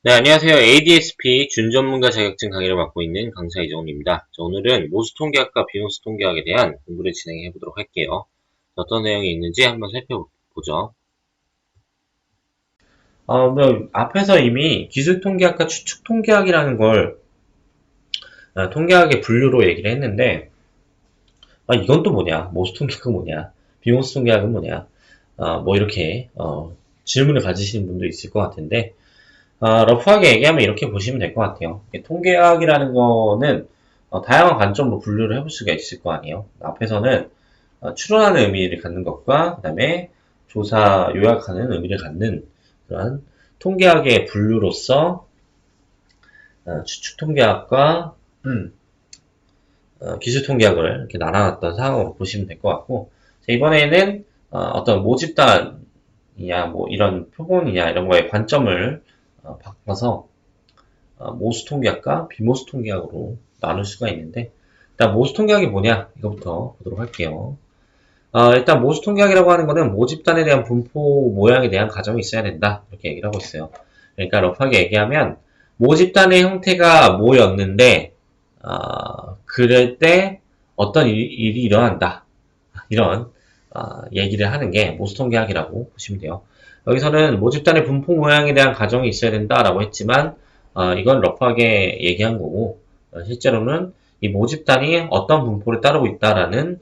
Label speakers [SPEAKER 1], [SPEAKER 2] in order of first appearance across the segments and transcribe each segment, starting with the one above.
[SPEAKER 1] 네, 안녕하세요. ADSP 준전문가 자격증 강의를 맡고 있는 강사 이정훈입니다. 오늘은 모수통계학과 비모수통계학에 대한 공부를 진행해 보도록 할게요. 어떤 내용이 있는지 한번 살펴보죠. 앞에서 이미 기술통계학과 추측통계학이라는 걸 통계학의 분류로 얘기를 했는데, 이건 또 뭐냐? 모수통계학은 뭐냐? 비모수통계학은 뭐냐? 뭐 이렇게 질문을 가지시는 분도 있을 것 같은데, 러프하게 얘기하면 이렇게 보시면 될 것 같아요. 통계학이라는 거는 다양한 관점으로 분류를 해볼 수가 있을 거 아니에요. 앞에서는 추론하는 의미를 갖는 것과 그 다음에 조사, 요약하는 의미를 갖는 그런 통계학의 분류로서 추측통계학과 기술통계학을 이렇게 나눠놨던 상황으로 보시면 될 것 같고, 자, 이번에는 어떤 모집단이냐 뭐 이런 표본이냐 이런 거에 관점을 바꿔서 모수통계학과 비모수통계학으로 나눌 수가 있는데, 일단 모수통계학이 뭐냐 이거부터 보도록 할게요. 일단 모수통계학이라고 하는 거는 모집단에 대한 분포 모양에 대한 가정이 있어야 된다 이렇게 얘기를 하고 있어요. 그러니까 러프하게 얘기하면 모집단의 형태가 뭐였는데 그럴 때 어떤 일이 일어난다 이런 얘기를 하는 게 모수통계학이라고 보시면 돼요. 여기서는 모집단의 분포 모양에 대한 가정이 있어야 된다라고 했지만 이건 러프하게 얘기한 거고, 실제로는 이 모집단이 어떤 분포를 따르고 있다라는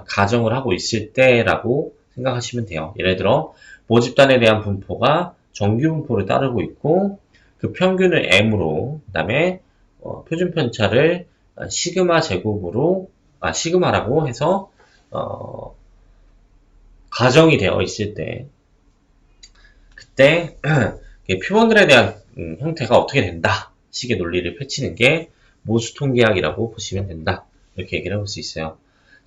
[SPEAKER 1] 가정을 하고 있을 때라고 생각하시면 돼요. 예를 들어 모집단에 대한 분포가 정규 분포를 따르고 있고 그 평균을 m으로, 그 다음에 표준 편차를 시그마 제곱으로 시그마라고 해서 어, 가정이 되어 있을 때, 그때 표본들에 대한 형태가 어떻게 된다 식의 논리를 펼치는 게 모수통계학이라고 보시면 된다 이렇게 얘기를 해볼 수 있어요.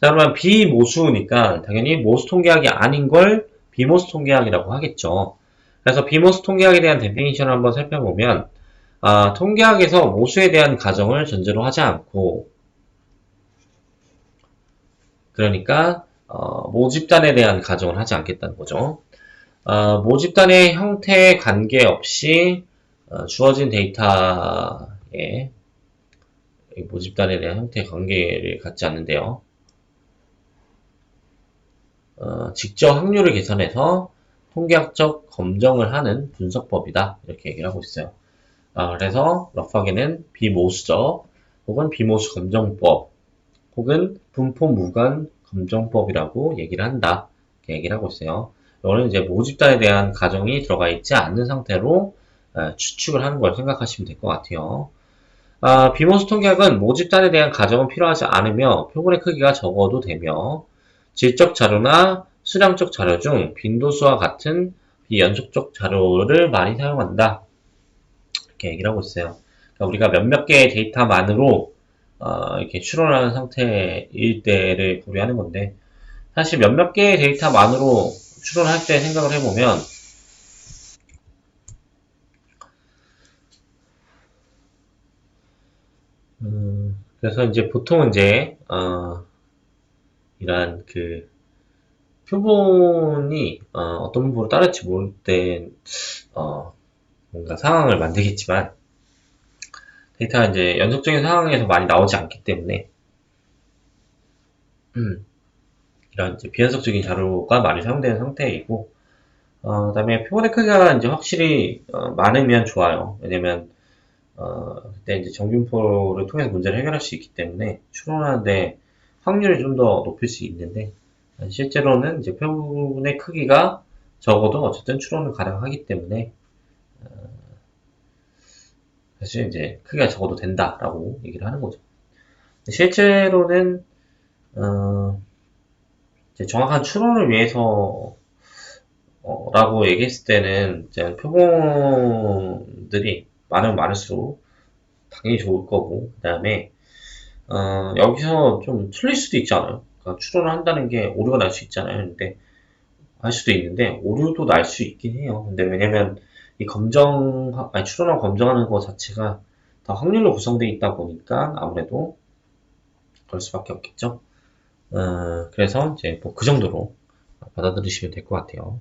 [SPEAKER 1] 자, 그러면 비모수니까 당연히 모수통계학이 아닌 걸 비모수통계학이라고 하겠죠. 그래서 비모수통계학에 대한 데피니션을 한번 살펴보면 통계학에서 모수에 대한 가정을 전제로 하지 않고, 그러니까 모집단에 대한 가정을 하지 않겠다는 거죠. 모집단의 형태에 관계없이 주어진 데이터에 모집단에 대한 형태의 관계를 갖지 않는데요. 직접 확률을 계산해서 통계학적 검정을 하는 분석법이다 이렇게 얘기를 하고 있어요. 그래서 러프하게는 비모수적 혹은 비모수 검정법 혹은 분포 무관 검정법이라고 얘기를 한다 이렇게 얘기를 하고 있어요. 이거는 이제 모집단에 대한 가정이 들어가 있지 않는 상태로 추측을 하는 걸 생각하시면 될 것 같아요. 비모수 통계학은 모집단에 대한 가정은 필요하지 않으며 표본의 크기가 적어도 되며 질적 자료나 수량적 자료 중 빈도수와 같은 비연속적 자료를 많이 사용한다 이렇게 얘기를 하고 있어요. 그러니까 우리가 몇몇 개의 데이터만으로 이렇게 추론하는 상태일 때를 고려하는 건데, 사실 몇몇 개의 데이터만으로 추론할 때 생각을 해보면 그래서 이제 보통 이제 이러한 그 표본이 어떤 분포로 따를지 모를 때 뭔가 상황을 만들겠지만 데이터가 이제 연속적인 상황에서 많이 나오지 않기 때문에 이런 이제 비연속적인 자료가 많이 사용되는 상태이고, 그다음에 표본의 크기가 이제 확실히 많으면 좋아요. 왜냐면 그때 이제 정균포를 통해서 문제를 해결할 수 있기 때문에 추론하는데 확률을 좀 더 높일 수 있는데, 실제로는 이제 표본의 크기가 적어도 어쨌든 추론을 가능하기 때문에 사실 이제 크기가 적어도 된다라고 얘기를 하는 거죠. 실제로는 이제 정확한 추론을 위해서 라고 얘기했을 때는 이제 표본들이 많으면 많을수록 당연히 좋을 거고, 그 다음에 여기서 좀 틀릴 수도 있잖아요. 그러니까 추론을 한다는 게 오류가 날 수 있잖아요. 근데 할 수도 있는데 오류도 날 수 있긴 해요. 근데 왜냐면 이 추론을 검정하는 것 자체가 다 확률로 구성되어 있다 보니까 아무래도 그럴 수밖에 없겠죠. 그래서 이제 뭐 그 정도로 받아들이시면 될 것 같아요.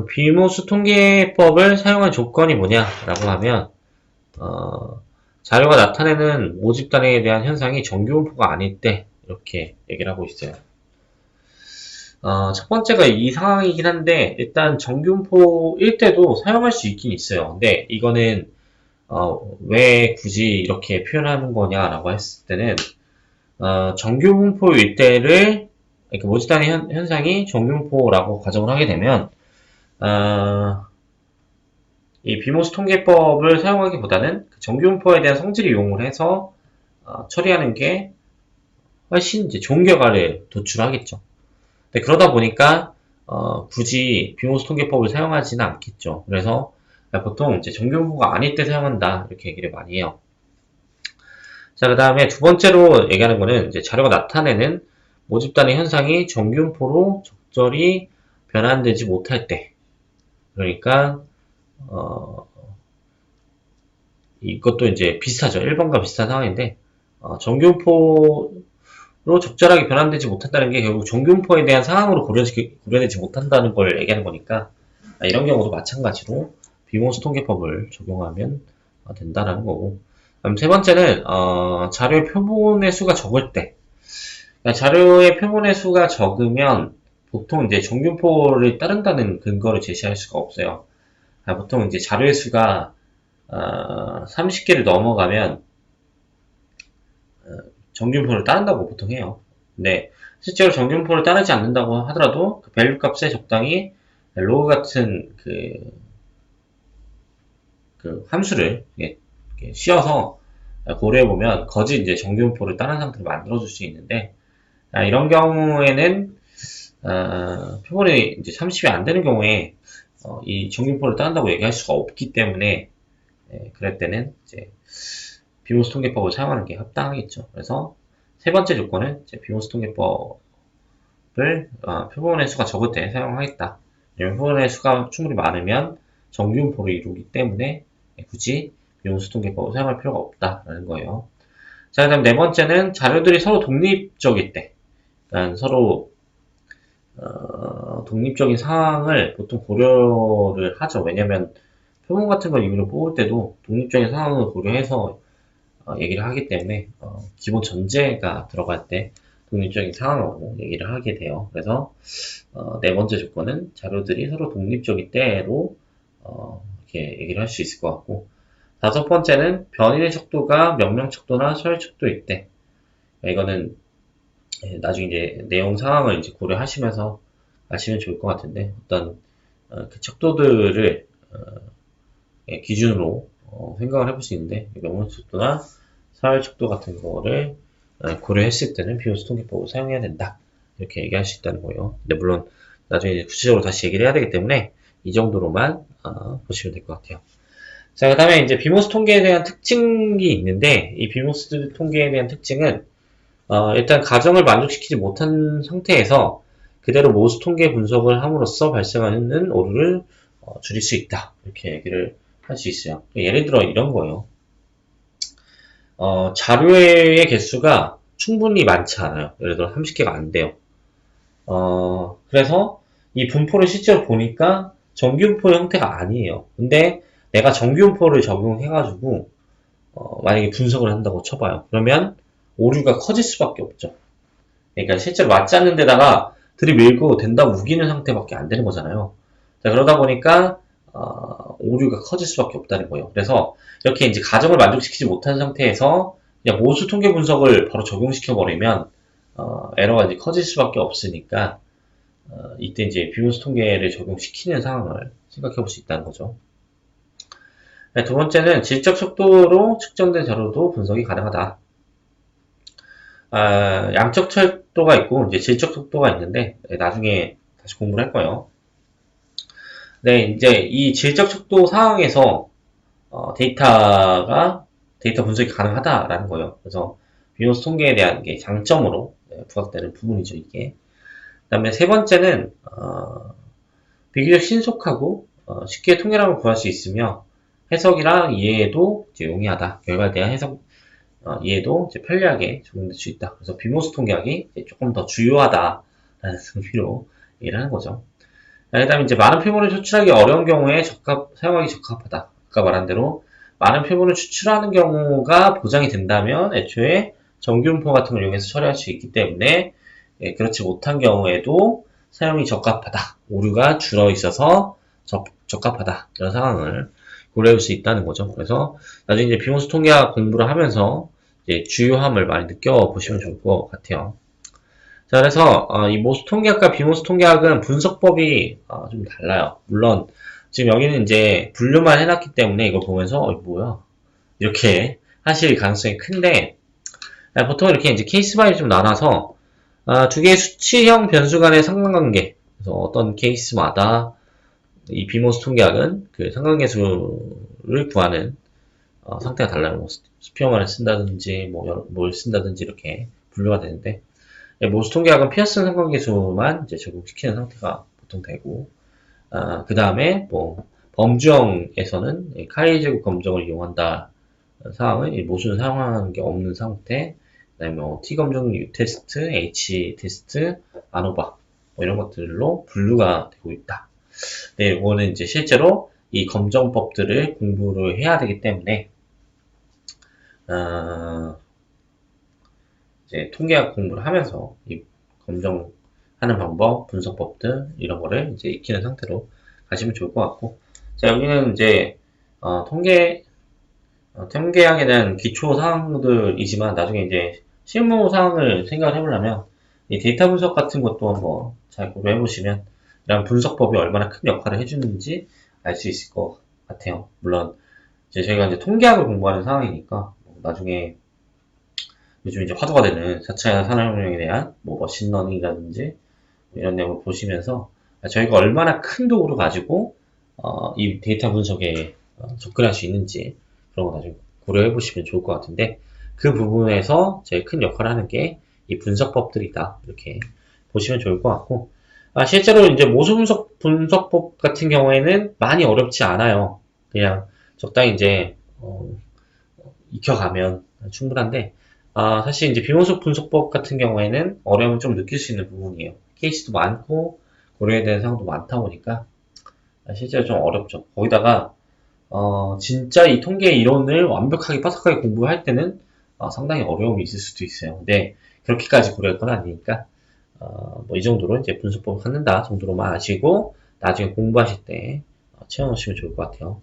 [SPEAKER 1] 비모수 통계법을 사용한 조건이 뭐냐라고 하면, 어, 자료가 나타내는 모집 단위에 대한 현상이 정규분포가 아닐 때, 이렇게 얘기를 하고 있어요. 첫 번째가 이 상황이긴 한데, 일단 정규분포일 때도 사용할 수 있긴 있어요. 근데 이거는, 왜 굳이 이렇게 표현하는 거냐라고 했을 때는, 정규분포일 때를, 그러니까 모집 단위 현상이 정규분포라고 가정을 하게 되면, 어, 이 비모스 통계법을 사용하기보다는 그 정규분포에 대한 성질을 이용을 해서 처리하는 게 훨씬 이제 좋은 결과를 도출하겠죠. 근데 그러다 보니까 굳이 비모스 통계법을 사용하지는 않겠죠. 그래서 보통 이제 정규분포가 아닐 때 사용한다 이렇게 얘기를 많이 해요. 자, 그 다음에 두 번째로 얘기하는 거는 이제 자료가 나타내는 모집단의 현상이 정규분포로 적절히 변환되지 못할 때, 그러니까 어, 이것도 이제 비슷하죠. 1번과 비슷한 상황인데, 정규분포로 적절하게 변환되지 못한다는 게 결국 정규분포에 대한 상황으로 고려되지 못한다는 걸 얘기하는 거니까, 이런 경우도 마찬가지로 비모스 통계법을 적용하면 된다라는 거고. 그럼 세 번째는, 자료의 표본의 수가 적을 때. 그러니까 자료의 표본의 수가 적으면 보통 이제 정규분포를 따른다는 근거를 제시할 수가 없어요. 보통 이제 자료의 수가 30개를 넘어가면 정균표를 따른다고 보통 해요. 근데 실제로 정균표를 따르지 않는다고 하더라도 그 밸류 값에 적당히 로그 같은 그 함수를 이렇게 씌워서 고려해보면 거짓 이제 정균표를 따른 상태를 만들어줄 수 있는데, 이런 경우에는 표본이 이제 30이 안 되는 경우에 이 정균표를 따른다고 얘기할 수가 없기 때문에, 그럴 때는 이제 비모스 통계법을 사용하는 게 합당하겠죠. 그래서 세 번째 조건은 이제 비모스 통계법을 표본의 수가 적을 때 사용하겠다. 왜냐면 표본의 수가 충분히 많으면 정규분포를 이루기 때문에 굳이 비모스 통계법을 사용할 필요가 없다라는 거예요. 자, 그다음 네 번째는 자료들이 서로 독립적일 때, 그러니까 서로 독립적인 상황을 보통 고려를 하죠. 왜냐면 표본 같은 걸 임의로 뽑을 때도 독립적인 상황을 고려해서 얘기를 하기 때문에 기본 전제가 들어갈 때 독립적인 상황으로 얘기를 하게 돼요. 그래서 네 번째 조건은 자료들이 서로 독립적일 때로 이렇게 얘기를 할 수 있을 것 같고, 다섯 번째는 변인의 척도가 명령 척도나 서열 척도일 때. 이거는 나중에 이제 내용 상황을 이제 고려하시면서 아시면 좋을 것 같은데, 어떤 그 척도들을 기준으로 생각을 해볼 수 있는데, 명령 척도나 서열 척도 같은 거를 고려했을 때는 비용수 통계법을 사용해야 된다. 이렇게 얘기할 수 있다는 거예요. 근데 물론 나중에 구체적으로 다시 얘기를 해야 되기 때문에 이 정도로만 보시면 될 것 같아요. 자, 그 다음에 이제 비모스 통계에 대한 특징이 있는데, 이 비모스 통계에 대한 특징은 일단 가정을 만족시키지 못한 상태에서 그대로 모수 통계 분석을 함으로써 발생하는 오류를 줄일 수 있다. 이렇게 얘기를 할 수 있어요. 예를 들어 이런 거예요. 자료의 개수가 충분히 많지 않아요. 예를 들어 30개가 안 돼요. 그래서 이 분포를 실제로 보니까 정규분포 형태가 아니에요. 근데 내가 정규분포를 적용해가지고 만약에 분석을 한다고 쳐봐요. 그러면 오류가 커질 수밖에 없죠. 그러니까 실제로 맞지 않는 데다가 들이밀고 된다고 우기는 상태밖에 안 되는 거잖아요. 자, 그러다 보니까 오류가 커질 수밖에 없다는 거예요. 그래서 이렇게 이제 가정을 만족시키지 못한 상태에서 그냥 모수 통계 분석을 바로 적용시켜 버리면 에러가 이제 커질 수밖에 없으니까 이때 이제 비모수 통계를 적용시키는 상황을 생각해 볼 수 있다는 거죠. 네, 두 번째는 질적 속도로 측정된 자료도 분석이 가능하다. 양적 척도가 있고 이제 질적 속도가 있는데 나중에 다시 공부를 할 거예요. 네, 이제 이 질적 척도 상황에서 데이터 분석이 가능하다라는 거예요. 그래서 비노스 통계에 대한 게 장점으로 부각되는 부분이죠, 이게. 그 다음에 세 번째는, 비교적 신속하고, 쉽게 통계량을 구할 수 있으며, 해석이랑 이해에도 이제 용이하다. 결과에 대한 해석, 이해도 이제 편리하게 적용될 수 있다. 그래서 비모스 통계학이 조금 더 주요하다라는 의미로 얘기를 하는 거죠. 그 다음에 이제 많은 표본을 추출하기 어려운 경우에 사용하기 적합하다. 아까 말한 대로 많은 표본을 추출하는 경우가 보장이 된다면 애초에 정규분포 같은 걸 이용해서 처리할 수 있기 때문에 예, 그렇지 못한 경우에도 사용이 적합하다. 오류가 줄어 있어서 적합하다. 이런 상황을 고려할 수 있다는 거죠. 그래서 나중에 이제 비모스 통계학 공부를 하면서 이제 주요함을 많이 느껴보시면 좋을 것 같아요. 자, 그래서 이 모수 통계학과 비모수 통계학은 분석법이 좀 달라요. 물론 지금 여기는 이제 분류만 해놨기 때문에 이걸 보면서 뭐야 이렇게 하실 가능성이 큰데 보통 이렇게 이제 케이스 바이 좀 나눠서 두 개의 수치형 변수 간의 상관관계, 그래서 어떤 케이스마다 이 비모스 통계학은 그 상관계수를 구하는 상태가 달라요. 뭐 수평원을 쓴다든지 뭘 쓴다든지 이렇게 분류가 되는데 모수 통계학은 피어슨 상관계수만 이제 적용시키는 상태가 보통 되고 그 다음에 뭐 범주형에서는 카이 제곱 검정을 이용한다 사항은 모수는 사용하는 게 없는 상태. 그다음에 뭐 T 검정 U 테스트, H 테스트, 아노바 뭐 이런 것들로 분류가 되고 있다. 네, 이거는 이제 실제로 이 검정법들을 공부를 해야 되기 때문에 이제 통계학 공부를 하면서 이 검정하는 방법, 분석법들 이런 거를 이제 익히는 상태로 가시면 좋을 것 같고, 자 여기는 이제 통계학에 대한 기초 사항들이지만 나중에 이제 실무 사항을 생각을 해보려면 이 데이터 분석 같은 것도 한번 잘 고려해 보시면 이런 분석법이 얼마나 큰 역할을 해주는지 알 수 있을 것 같아요. 물론 이제 저희가 이제 통계학을 공부하는 상황이니까 나중에 요즘 이제 화두가 되는 4차 산업혁명에 대한 뭐 머신러닝이라든지 이런 내용을 보시면서 저희가 얼마나 큰 도구를 가지고 이 데이터 분석에 접근할 수 있는지 그런 거 나중에 고려해 보시면 좋을 것 같은데 그 부분에서 제일 큰 역할을 하는 게 이 분석법들이다 이렇게 보시면 좋을 것 같고 실제로 이제 모수 분석법 같은 경우에는 많이 어렵지 않아요. 그냥 적당히 이제 익혀가면 충분한데 사실 이제 비모수 분석법 같은 경우에는 어려움을 좀 느낄 수 있는 부분이에요. 케이스도 많고 고려해야 되는 사항도 많다 보니까 실제로 좀 어렵죠. 거기다가 진짜 이 통계 이론을 완벽하게 빠삭하게 공부할 때는 상당히 어려움이 있을 수도 있어요. 근데 그렇게까지 고려할 건 아니니까 뭐 이 정도로 이제 분석법을 갖는다 정도로만 아시고 나중에 공부하실 때 채워놓으시면 좋을 것 같아요.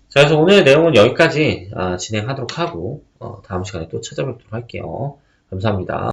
[SPEAKER 1] 자, 그래서 오늘 내용은 여기까지 진행하도록 하고 다음 시간에 또 찾아뵙도록 할게요. 감사합니다.